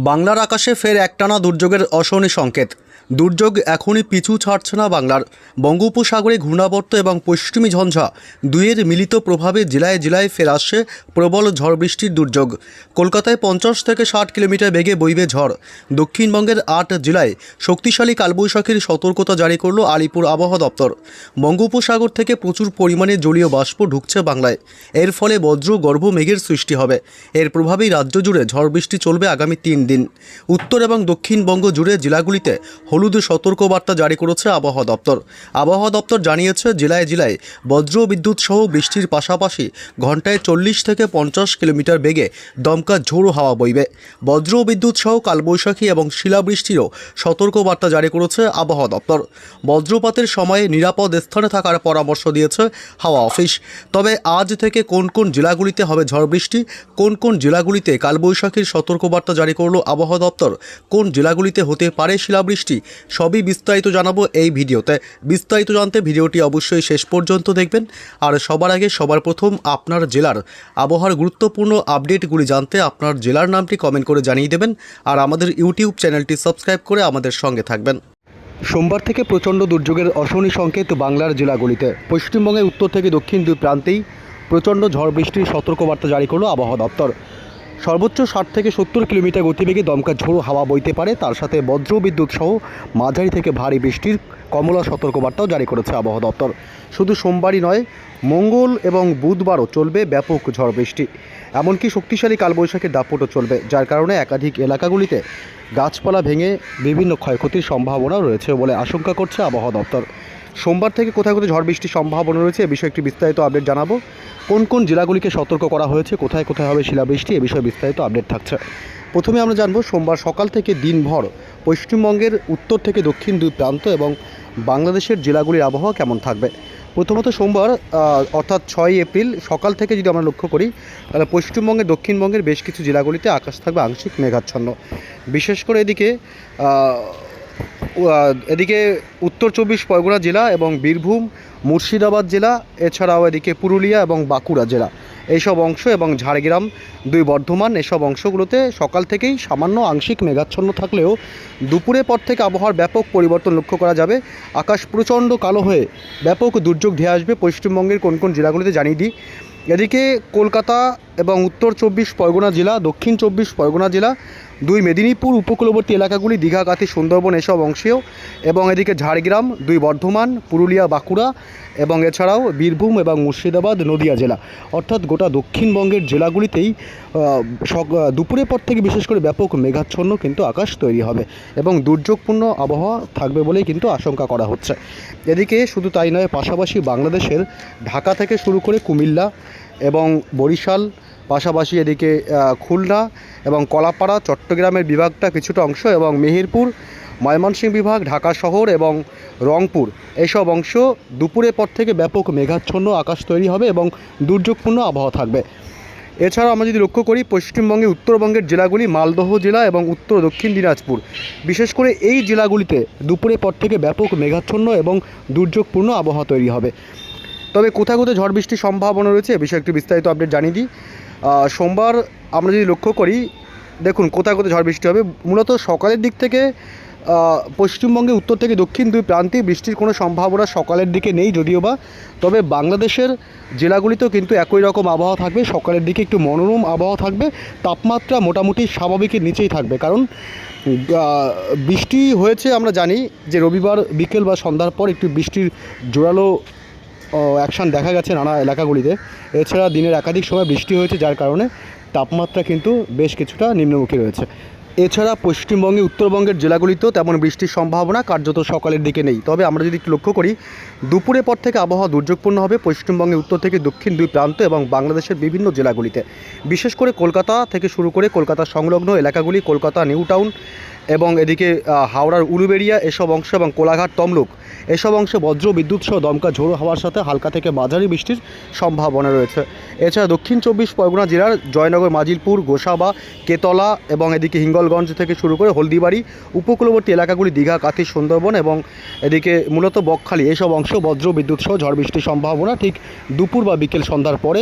বাংলার আকাশে ফের একটানা দুর্যোগের অশনি সংকেত। দুর্যোগ এখনই পিছু ছাড়ছে না বাংলার। বঙ্গোপসাগরে ঘূর্ণাবর্ত এবং পশ্চিমী ঝঞ্ঝা দুইয়ের মিলিত প্রভাবে জেলায় জেলায় ফের আসছে প্রবল ঝড় বৃষ্টির দুর্যোগ। কলকাতায় 50 থেকে 60 কিলোমিটার বেগে বইবে ঝড়। দক্ষিণবঙ্গের 8 জেলায় শক্তিশালী কালবৈশাখীর সতর্কতা জারি করল আলিপুর আবহাওয়া দপ্তর। বঙ্গোপসাগর থেকে প্রচুর পরিমাণে জলীয় বাষ্প ঢুকছে বাংলায়। এর ফলে বজ্র গর্ভ মেঘের সৃষ্টি হবে। এর প্রভাবেই রাজ্য জুড়ে ঝড় বৃষ্টি চলবে আগামী 3 দিন। উত্তর এবং দক্ষিণবঙ্গ জুড়ে জেলাগুলিতে হলুদ সতর্কবার্তা জারি করেছে আবহাওয়া দপ্তর। আবহাওয়া দপ্তর জানিয়েছে, জেলায় জেলায় বজ্র বিদ্যুৎ সহ বৃষ্টির পাশাপাশি ঘন্টায় 40 থেকে 50 কিলোমিটার বেগে দমকা ঝোড়ো হাওয়া বইবে। বজ্র বিদ্যুৎ সহ কালবৈশাখী এবং শিলাবৃষ্টিরও সতর্কবার্তা জারি করেছে আবহাওয়া দপ্তর। বজ্রপাতের সময়ে নিরাপদ স্থানে থাকার পরামর্শ দিয়েছে হাওয়া অফিস। তবে আজ থেকে কোন কোন জেলাগুলিতে হবে ঝড় বৃষ্টি, কোন কোন জেলাগুলিতে কালবৈশাখীর সতর্কবার্তা জারি করল আবহাওয়া দপ্তর, কোন জেলাগুলিতে হতে পারে শিলাবৃষ্টি, সবই বিস্তারিত জানাবো এই ভিডিওতে। বিস্তারিত জানতে ভিডিওটি অবশ্যই শেষ পর্যন্ত দেখবেন। আর সবার আগে সবার প্রথম আপনার জেলার আবহাওয়ার গুরুত্বপূর্ণ আপডেটগুলি জানতে আপনার জেলার নামটি কমেন্ট করে জানিয়ে দেবেন। আর আমাদের ইউটিউব চ্যানেলটি সাবস্ক্রাইব করে আমাদের সঙ্গে থাকবেন। সোমবার থেকে প্রচণ্ড দুর্যোগের অশনি সংকেত বাংলার জেলাগুলিতে। পশ্চিমবঙ্গের উত্তর থেকে দক্ষিণ দুই প্রান্তেই প্রচণ্ড ঝড় বৃষ্টির সতর্কবার্তা জারি করল আবহাওয়া দপ্তর। সর্বোচ্চ 60 থেকে 70 কিলোমিটার গতিবেগে দমকা ঝোড়ো হাওয়া বইতে পারে। তার সাথে বজ্র বিদ্যুৎ সহ মাঝারি থেকে ভারী বৃষ্টির কমলা সতর্কবার্তাও জারি করেছে আবহাওয়া দপ্তর। শুধু সোমবারই নয়, মঙ্গল এবং বুধবারও চলবে ব্যাপক ঝড় বৃষ্টি। এমনকি শক্তিশালী কালবৈশাখীর দাপটও চলবে, যার কারণে একাধিক এলাকাগুলিতে গাছপালা ভেঙে বিভিন্ন ক্ষয়ক্ষতির সম্ভাবনা রয়েছে বলে আশঙ্কা করছে আবহাওয়া দপ্তর। সোমবার থেকে কোথায় কোথায় ঝড় বৃষ্টির সম্ভাবনা রয়েছে এ বিষয়ে একটি বিস্তারিত আপডেট জানাবো। কোন কোন জেলাগুলিকে সতর্ক করা হয়েছে, কোথায় কোথায় হবে শিলাবৃষ্টি, এ বিষয়ে বিস্তারিত আপডেট থাকছে। প্রথমে আমরা জানবো সোমবার সকাল থেকে দিনভর পশ্চিমবঙ্গের উত্তর থেকে দক্ষিণ দুই প্রান্ত এবং বাংলাদেশের জেলাগুলির আবহাওয়া কেমন থাকবে। প্রথমত সোমবার অর্থাৎ 6 এপ্রিল সকাল থেকে যদি আমরা লক্ষ্য করি, তাহলে পশ্চিমবঙ্গের দক্ষিণবঙ্গের বেশ কিছু জেলাগুলিতে আকাশ থাকবে আংশিক মেঘাচ্ছন্ন। বিশেষ করে এদিকে উত্তর 24 পরগনা জেলা এবং বীরভূম, মুর্শিদাবাদ জেলা, এছাড়াও এদিকে পুরুলিয়া এবং বাঁকুড়া জেলা, এইসব অংশ এবং ঝাড়গ্রাম, দুই বর্ধমান, এসব অংশগুলোতে সকাল থেকেই সামান্য আংশিক মেঘাচ্ছন্ন থাকলেও দুপুরের পর থেকে আবহাওয়ার ব্যাপক পরিবর্তন লক্ষ্য করা যাবে। আকাশ প্রচণ্ড কালো হয়ে ব্যাপক দুর্যোগ ধেয়ে আসবে পশ্চিমবঙ্গের কোন কোন জেলাগুলিতে জানিয়ে দিই। এদিকে কলকাতা এবং উত্তর 24 পরগনা জেলা, দক্ষিণ 24 পরগনা জেলা, দুই মেদিনীপুর উপকূলবর্তী এলাকাগুলি, দীঘা, কাথি, সুন্দরবন, এসব অংশেও, এবং এদিকে ঝাড়গ্রাম, দুই বর্ধমান, পুরুলিয়া, বাঁকুড়া এবং এছাড়াও বীরভূম এবং মুর্শিদাবাদ, নদিয়া জেলা, অর্থাৎ গোটা দক্ষিণবঙ্গের জেলাগুলিতেই দুপুরের পর থেকে বিশেষ করে ব্যাপক মেঘাচ্ছন্ন কিন্তু আকাশ তৈরি হবে এবং দুর্যোগপূর্ণ আবহাওয়া থাকবে বলেই কিন্তু আশঙ্কা করা হচ্ছে। এদিকে শুধু তাই নয়, পাশাপাশি বাংলাদেশের ঢাকা থেকে শুরু করে কুমিল্লা এবং বরিশাল, পাশাপাশি এদিকে খুলনা এবং কলাপাড়া, চট্টগ্রামের বিভাগটা কিছুটা অংশ এবং মেহেরপুর, ময়মনসিংহ বিভাগ, ঢাকা শহর এবং রংপুর, এইসব অংশ দুপুরের পর থেকে ব্যাপক মেঘাচ্ছন্ন আকাশ তৈরি হবে এবং দুর্যোগপূর্ণ আবহাওয়া থাকবে। এছাড়াও আমরা যদি লক্ষ্য করি, পশ্চিমবঙ্গে উত্তরবঙ্গের জেলাগুলি মালদহ জেলা এবং উত্তর দক্ষিণ দিনাজপুর, বিশেষ করে এই জেলাগুলিতে দুপুরের পর থেকে ব্যাপক মেঘাচ্ছন্ন এবং দুর্যোগপূর্ণ আবহাওয়া তৈরি হবে। তবে কোথায় কোথায় ঝড় বৃষ্টির সম্ভাবনা রয়েছে এ বিষয়ে একটি বিস্তারিত আপডেট জানিয়ে দিই। সোমবার আমরা যদি লক্ষ্য করি, দেখুন কোথায় কোথায় ঝড় বৃষ্টি হবে। মূলত সকালের দিক থেকে পশ্চিমবঙ্গে উত্তর থেকে দক্ষিণ দুই প্রান্তে বৃষ্টির কোনো সম্ভাবনা সকালের দিকে নেই যদিও বা, তবে বাংলাদেশের জেলাগুলিতেও কিন্তু একই রকম আবহাওয়া থাকবে। সকালের দিকে একটু মনোরম আবহাওয়া থাকবে, তাপমাত্রা মোটামুটি স্বাভাবিকের নিচেই থাকবে, কারণ বৃষ্টি হয়েছে। আমরা জানি যে রবিবার বিকেল বা সন্ধ্যার পর একটু বৃষ্টির জোরালো অ্যাকশান দেখা গেছে নানা এলাকাগুলিতে। এছাড়া দিনের একাধিক সময় বৃষ্টি হয়েছে, যার কারণে তাপমাত্রা কিন্তু বেশ কিছুটা নিম্নমুখী রয়েছে। এছাড়া পশ্চিমবঙ্গে উত্তরবঙ্গের জেলাগুলিতেও তেমন বৃষ্টির সম্ভাবনা কার্যত সকালের দিকে নেই। তবে আমরা যদি একটু লক্ষ্য করি, দুপুরের পর থেকে আবহাওয়া দুর্যোগপূর্ণ হবে পশ্চিমবঙ্গের উত্তর থেকে দক্ষিণ দুই প্রান্ত এবং বাংলাদেশের বিভিন্ন জেলাগুলিতে। বিশেষ করে কলকাতা থেকে শুরু করে কলকাতা সংলগ্ন এলাকাগুলি, কলকাতা নিউ টাউন এবং এদিকে হাওড়ার উলুবেড়িয়া, এসব অংশ এবং কোলাঘাট, তমলুক, এসব অংশে বজ্র বিদ্যুৎ সহ দমকা ঝোড়ো হাওয়ার সাথে হালকা থেকে মাঝারি বৃষ্টির সম্ভাবনা রয়েছে। এছাড়া দক্ষিণ 24 পরগনা জেলার জয়নগর, মাজিলপুর, গোসাবা, কেতলা এবং এদিকে হিঙ্গলগঞ্জ থেকে শুরু করে হলদিবাড়ি, উপকূলবর্তী এলাকাগুলি, দীঘা, কাথি, সুন্দরবন এবং এদিকে মূলত বকখালি, এসব অংশ বজ্র বিদ্যুৎ সহ ঝড় বৃষ্টির সম্ভাবনা ঠিক দুপুর বা বিকেল সন্ধ্যার পরে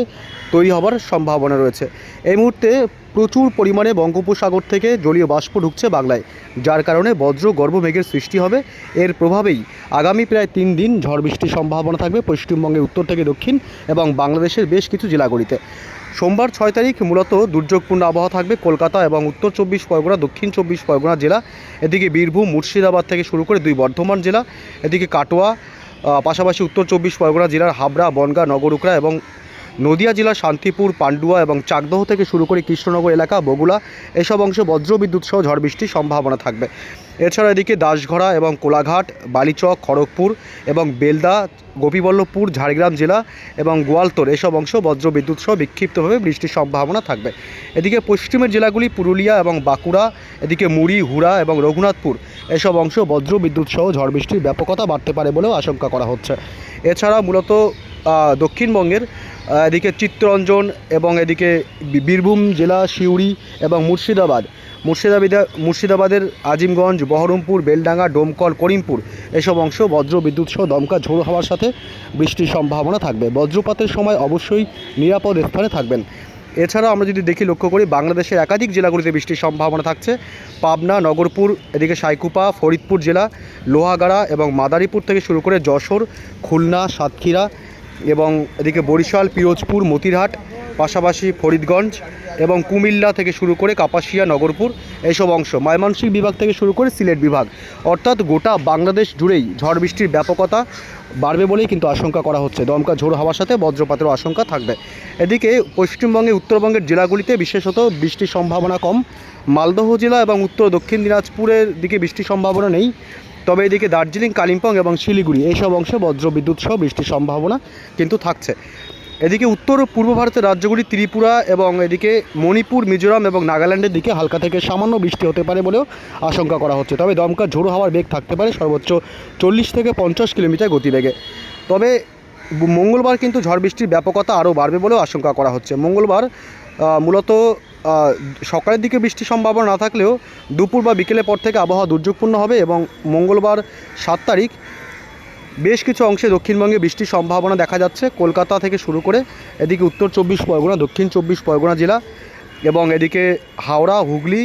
তৈরি হবার সম্ভাবনা রয়েছে। এই মুহূর্তে প্রচুর পরিমাণে বঙ্গোপসাগর থেকে জলীয় বাষ্প ঢুকছে বাংলায়, যার কারণে বজ্র গর্ভ মেঘের সৃষ্টি হবে। এর প্রভাবেই আগামী প্রায় 3 দিন ঝড় বৃষ্টির সম্ভাবনা থাকবে পশ্চিমবঙ্গের উত্তর থেকে দক্ষিণ এবং বাংলাদেশের বেশ কিছু জেলাগুলিতে। সোমবার 6 তারিখ মূলত দুর্যোগপূর্ণ আবহাওয়া থাকবে কলকাতা এবং উত্তর 24 পরগনা, দক্ষিণ 24 পরগনা জেলা, এদিকে বীরভূম, মুর্শিদাবাদ থেকে শুরু করে 2 বর্ধমান জেলা, এদিকে কাটোয়া, পাশাপাশি উত্তর 24 পরগনা জেলার হাবড়া, বনগাঁ, নগরুকড়া এবং নদিয়া জেলার শান্তিপুর, পান্ডুয়া এবং চাকদহ থেকে শুরু করে কৃষ্ণনগর এলাকা, বগুলা এসব অংশে বজ্রবিদ্যুৎ সহ ঝড় বৃষ্টির সম্ভাবনা থাকবে। এছাড়া এদিকে দাসঘড়া এবং কোলাঘাট, বালিচক, খড়গপুর এবং বেলদা, গোপীবল্লভপুর, ঝাড়গ্রাম জেলা এবং গোয়ালতোড় এসব অংশ বজ্রবিদ্যুৎ সহ বিক্ষিপ্তভাবে বৃষ্টির সম্ভাবনা থাকবে। এদিকে পশ্চিমের জেলাগুলি পুরুলিয়া এবং বাঁকুড়া, এদিকে মুড়ি, হুড়া এবং রঘুনাথপুর এসব অংশ বজ্রবিদ্যুৎ সহ ঝড় বৃষ্টির ব্যাপকতা বাড়তে পারে বলেও আশঙ্কা করা হচ্ছে। এছাড়া মূলত দক্ষিণবঙ্গের এদিকে চিত্তরঞ্জন এবং এদিকে বীরভূম জেলা, সিউড়ি এবং মুর্শিদাবাদের আজিমগঞ্জ, বহরমপুর, বেলডাঙ্গা, ডোমকল, করিমপুর এসব অংশ বজ্রবিদ্যুৎ সহ দমকা ঝোড়ো হাওয়ার সাথে বৃষ্টির সম্ভাবনা থাকবে। বজ্রপাতের সময় অবশ্যই নিরাপদ স্থানে থাকবেন। এছাড়া আমরা যদি লক্ষ্য করি বাংলাদেশের একাধিক জেলাগুলিতে বৃষ্টির সম্ভাবনা থাকছে। পাবনা, নগরপুর, এদিকে সাইকুপা, ফরিদপুর জেলা, লোহাগাড়া এবং মাদারীপুর থেকে শুরু করে যশোর, খুলনা, সাতক্ষীরা এবং এদিকে বরিশাল, পিরোজপুর, মতিরহাট, পাশাপাশি ফরিদগঞ্জ এবং কুমিল্লা থেকে শুরু করে কাপাসিয়া, নগরপুর এইসব অংশ, ময়মনসিংহ বিভাগ থেকে শুরু করে সিলেট বিভাগ, অর্থাৎ গোটা বাংলাদেশ জুড়েই ঝড় বৃষ্টির ব্যাপকতা বাড়বে বলেই কিন্তু আশঙ্কা করা হচ্ছে। দমকা ঝোড়ো হাওয়ার সাথে বজ্রপাতেরও আশঙ্কা থাকবে। এদিকে পশ্চিমবঙ্গে উত্তরবঙ্গের জেলাগুলিতে বিশেষত বৃষ্টির সম্ভাবনা কম। মালদহ জেলা এবং উত্তর দক্ষিণ দিনাজপুরের দিকে বৃষ্টির সম্ভাবনা নেই, তবে এদিকে দার্জিলিং, কালিম্পং এবং শিলিগুড়ি এইসব অংশে বজ্রবিদ্যুৎ সহ বৃষ্টির সম্ভাবনা কিন্তু থাকছে। এদিকে উত্তর পূর্ব ভারতের রাজ্যগুলি ত্রিপুরা এবং এদিকে মণিপুর, মিজোরাম এবং নাগাল্যান্ডের দিকে হালকা থেকে সামান্য বৃষ্টি হতে পারে বলেও আশঙ্কা করা হচ্ছে। তবে দমকা ঝোড়ো হাওয়ার বেগ থাকতে পারে সর্বোচ্চ 40 থেকে 50 কিলোমিটার গতিবেগে। তবে মঙ্গলবার কিন্তু ঝড় বৃষ্টির ব্যাপকতা আরও বাড়বে বলেও আশঙ্কা করা হচ্ছে। মঙ্গলবার মূলত সকালের দিকে বৃষ্টির সম্ভাবনা না থাকলেও দুপুর বা বিকেলের পর থেকে আবহাওয়া দুর্যোগপূর্ণ হবে এবং মঙ্গলবার 7 তারিখ বেশ কিছু অংশে দক্ষিণবঙ্গে বৃষ্টির সম্ভাবনা দেখা যাচ্ছে। কলকাতা থেকে শুরু করে এদিকে উত্তর 24 পরগনা, দক্ষিণ 24 পরগনা জেলা এবং এদিকে হাওড়া, হুগলি,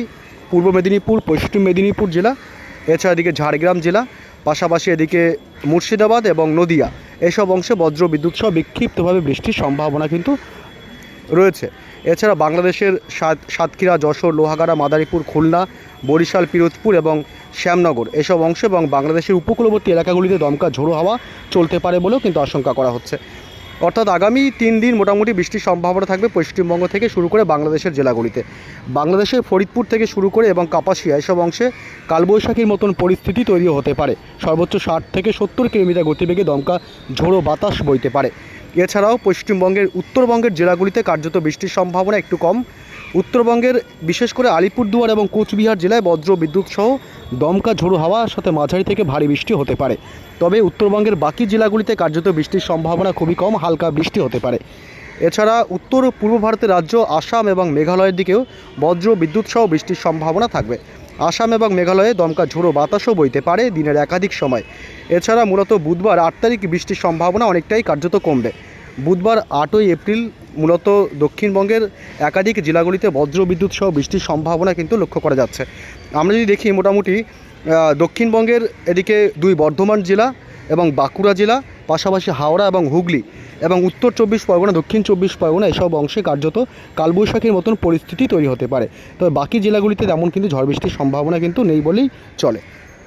পূর্ব মেদিনীপুর, পশ্চিম মেদিনীপুর জেলা, এছাড়া এদিকে ঝাড়গ্রাম জেলা, পাশাপাশি এদিকে মুর্শিদাবাদ এবং নদিয়া এসব অংশে বজ্রবিদ্যুৎ সহ বিক্ষিপ্তভাবে বৃষ্টির সম্ভাবনা কিন্তু রয়েছে। এছাড়া বাংলাদেশের সাতক্ষীরা, যশোর, লোহাগাড়া, মাদারীপুর, খুলনা, বরিশাল, পিরোজপুর এবং শ্যামনগর এসব অংশ এবং বাংলাদেশের উপকূলবর্তী এলাকাগুলিতে দমকা ঝোড়ো হাওয়া চলতে পারে বলেও কিন্তু আশঙ্কা করা হচ্ছে। অর্থাৎ আগামী 3 দিন মোটামুটি বৃষ্টির সম্ভাবনা থাকবে পশ্চিমবঙ্গ থেকে শুরু করে বাংলাদেশের জেলাগুলিতে। বাংলাদেশের ফরিদপুর থেকে শুরু করে এবং কাপাসিয়া এসব অংশে কালবৈশাখীর মতন পরিস্থিতি তৈরি হতে পারে। সর্বোচ্চ 60 থেকে 70 কিলোমিটার গতিবেগে দমকা ঝোড়ো বাতাস বইতে পারে। এছাড়াও পশ্চিমবঙ্গের উত্তরবঙ্গের জেলাগুলিতে কার্যত বৃষ্টির সম্ভাবনা একটু কম। উত্তরবঙ্গের বিশেষ করে আলিপুরদুয়ার এবং কোচবিহার জেলায় বজ্র বিদ্যুৎ সহ দমকা ঝোড়ো হাওয়ার সাথে মাঝারি থেকে ভারী বৃষ্টি হতে পারে। তবে উত্তরবঙ্গের বাকি জেলাগুলিতে কার্যত বৃষ্টির সম্ভাবনা খুবই কম, হালকা বৃষ্টি হতে পারে। এছাড়া উত্তর পূর্ব ভারতের রাজ্য আসাম এবং মেঘালয়ের দিকেও বজ্র বিদ্যুৎ সহ বৃষ্টির সম্ভাবনা থাকবে। আসাম এবং মেঘালয়ে দমকা ঝোড়ো বাতাসও বইতে পারে দিনের একাধিক সময়। এছাড়া মূলত বুধবার 8 তারিখ বৃষ্টির সম্ভাবনা অনেকটাই কার্যত কমবে। বুধবার 8ই এপ্রিল মূলত দক্ষিণবঙ্গের একাধিক জেলাগুলিতে বজ্র বিদ্যুৎ সহ বৃষ্টির সম্ভাবনা কিন্তু লক্ষ্য করা যাচ্ছে। আমরা যদি দেখি মোটামুটি দক্ষিণবঙ্গের এদিকে 2 বর্ধমান জেলা এবং বাঁকুড়া জেলা, পাশাপাশি হাওড়া এবং হুগলি এবং উত্তর 24 পরগনা, দক্ষিণ 24 পরগনা এসব অংশে কার্যত কালবৈশাখীর মতন পরিস্থিতি তৈরি হতে পারে। তবে বাকি জেলাগুলিতে তেমন কিন্তু ঝড় বৃষ্টির সম্ভাবনা কিন্তু নেই বলেই চলে।